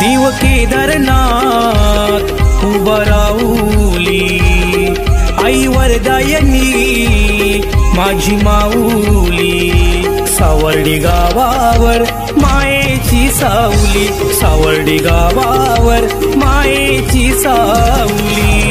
देव केदारनाथ उभाराऊली आई वरदायनी माझी माऊली सावर्डी गावावर मायेची सावली सावर्डी गावावर मायेची सावली